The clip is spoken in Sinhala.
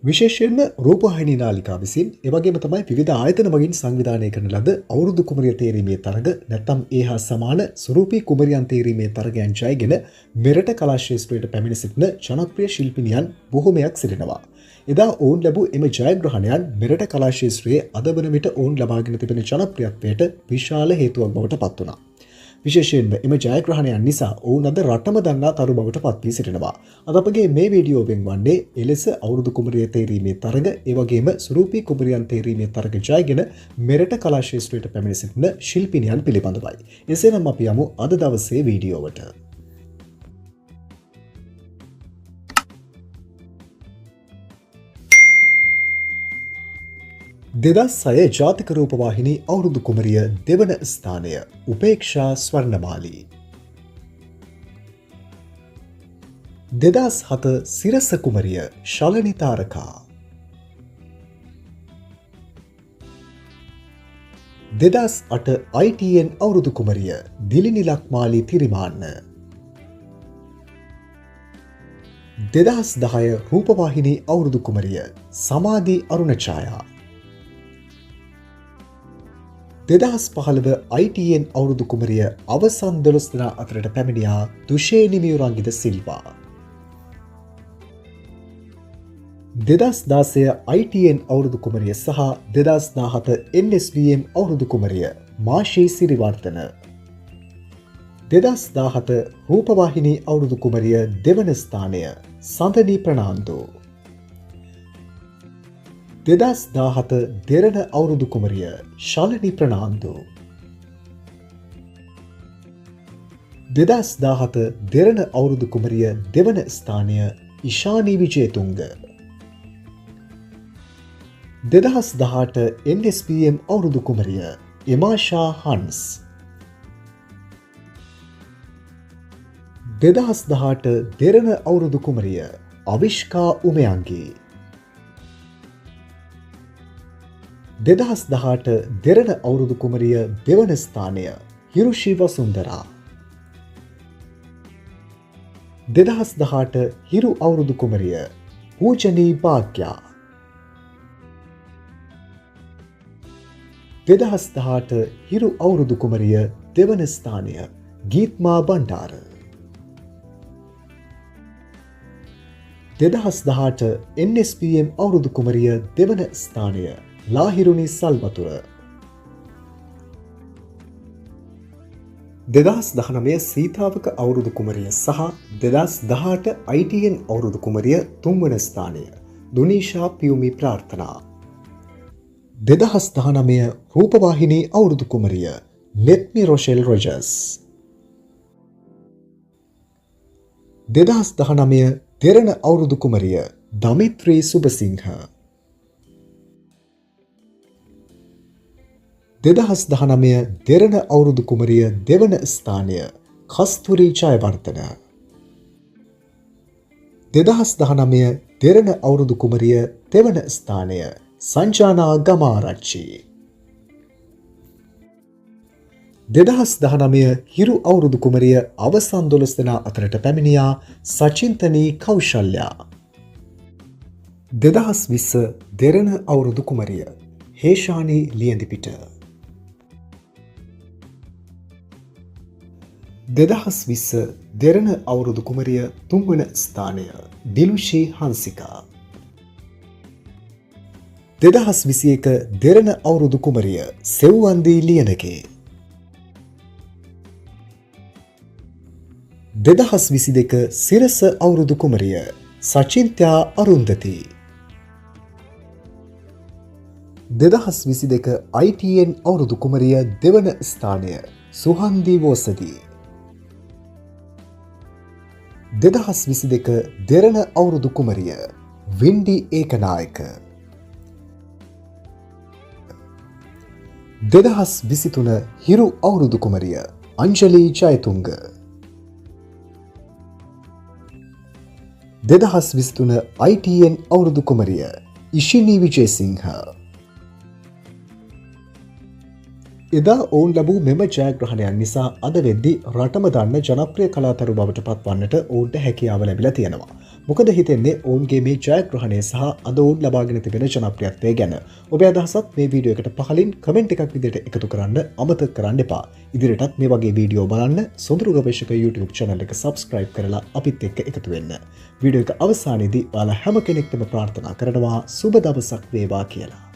විශේෂයෙන්ම රූපවාහිනී නාලිකා විසින් එවැගේම තමයි විවිධ ආයතන මගින් සංවිධානය කරන ලද අවුරුදු කුමරිය තේරීමේ තරග නැත්නම් ඒ හා සමාන ස්වරූපී කුමරියන් තේරීමේ තරගයන් ජයගෙන මෙරට කලා ශාස්ත්‍රයට පැමිණ සිටින ජනප්‍රිය ශිල්පිනියන් බොහෝමයක් සිටිනවා. එදා ඔවුන් ලැබූ එම ජයග්‍රහණයන් මෙරට කලා ශාස්ත්‍රයේ අද වන විට ඔවුන් ලබාගෙන තිබෙන ජනප්‍රියත්වයට විශාල හේතුවක් බවට පත් වුණා. විශේෂයෙන්ම එම ජයග්‍රහණයන් නිසා ඔවුන් අද රටම දන්නා තරු බවට පත් වී සිටිනවා. අද අපගේ මේ වීඩියෝවෙන් වන්නේ එලෙස අවුරුදු කුමරිය තේරීමේ තරග, ඒ වගේම ස්වරූපී කුමරියන් තේරීමේ තරග ජයගෙන මෙරට කලා ශාස්ත්‍රයට පැමිණ සිටින ශිල්පිනියන් පිළිබඳවයි. එසේනම් අපි යමු අද දවසේ වීඩියෝවට. 2006 ජාතික රූපවාහිනී අවුරුදු කුමරිය දෙවන ස්ථානය උපේක්ෂා ස්වර්ණමාලී. 2007 සිරස කුමරිය ශලනි තාරකා. 2008 ITN අවුරුදු කුමරිය දිලිනි ලක්මාලී තිරිමාන්න. 2010 රූපවාහිනී අවුරුදු කුමරිය සමාධි අරුණඡායා. 2015 ITN අවුරුදු කුමරිය අවසන් 12 දෙනා අතරට පැමිණියා දුෂේනි මියුරංගිද සිල්වා. 2016 ITN අවුරුදු කුමරිය සහ 2017 NSBM අවුරුදු කුමරිය මාෂී සිරිවර්ධන. 2017 රූපවාහිනී අවුරුදු කුමරිය දෙවන ස්ථානය සඳනි ප්‍රනාන්දු. 2017 දෙරණ අවුරුදු කුමරිය ශලනි ප්‍රනාන්දු. 2017 දෙරණ අවුරුදු කුමරිය දෙවන ස්ථානය ඉෂානි විජේතුංග. 2018 NSBM අවුරුදු කුමරිය එමාෂා හන්ස්. 2018 දෙරණ අවුරුදු කුමරිය අවිෂ්කා උමයන්ගේ. 2018 දෙරණ අවුරුදු කුමරිය දෙවන ස්ථානය හිරුෂි වසුන්දරා. 2018 හිරු අවුරුදු කුමරිය පූජනී භාග්‍යා. 2018 හිරු අවුරුදු කුමරිය දෙවන ස්ථානය ගීත්මා බණ්ඩාර. 2018 NSPM අවුරුදු කුමරිය දෙවන ස්ථානය ලාහිරුනි සල්වතුර. 2019 සීතාවක අවුරුදු කුමරිය සහ 2018 ITN අවුරුදු කුමරිය තුන්වන ස්ථානය දුනීෂා පියුමි ප්‍රාර්ථනා. 2019 රූපවාහිනී අවුරුදු කුමරිය නෙත්මි රොෂෙල් රොජර්ස්. 2019 දෙරණ අවුරුදු කුමරිය දමිත්‍රී සුබසිංහ. 2019 දෙරණ අවුරුදු කුමරිය දෙවන ස්ථානය කස්තුරි ජයවර්ධන. 2019 දෙරණ අවුරුදු කුමරිය දෙවන ස්ථානය සංජානා ගමාරච්චි. 2019 හිරු අවුරුදු කුමරිය අවසන් 12 දෙනා අතරට පැමිණියා සචින්තනී කෞශල්‍යා. 2020 දෙරණ අවුරුදු කුමරිය හේෂානි ලියඳිපිට. 2020 දෙරණ අවුරුදු කුමරිය තුන්වන ස්ථානය ඩිලුෂි හංසිකා. 2021 දෙරණ අවුරුදු කුමරිය සෙව්වන්දී ලියනගේ. 2022 සිරස අවුරුදු කුමරිය සචින්ත්‍යා අරුන්දති. 2022 ITN අවුරුදු කුමරිය දෙවන ස්ථානය සුහන්දි වෝසදී. 2022 දෙරණ අවුරුදු කුමරිය වින්ඩි ඒකනායක. 2023 හිරු අවුරුදු කුමරිය අංජලි ජයතුංග. 2023 ITN අවුරුදු කුමරිය ඉෂිනි විජේසිංහ. එදා ඔවුන් ලැබූ මෙම ජයග්‍රහණයන් නිසා අද වෙද්දී රටම දන්න ජනප්‍රිය කලාතරු බවට පත්වන්නට ඔවුන්ට හැකියාව ලැබිලා තියෙනවා. මොකද හිතෙන්නේ ඔවුන්ගේ මේ ජයග්‍රහණය සහ අද ඔවුන් ලබාගෙන තිබෙන ජනප්‍රියත්වය ගැන. ඔබේ අදහසත් මේ වීඩියෝ එකට පහලින් කමෙන්ට් එකක් විදිහට එකතු කරන්න අමතක කරන්න එපා. ඉදිරියටත් මේ වගේ වීඩියෝ බලන්න සොඳුරු ගවේෂක YouTube channel එක subscribe කරලා අපිත් එක්ක එකතු වෙන්න. වීඩියෝ එක අවසානයේදී ඔයාලා හැම කෙනෙක්ටම ප්‍රාර්ථනා කරනවා සුබ දවසක් වේවා කියලා.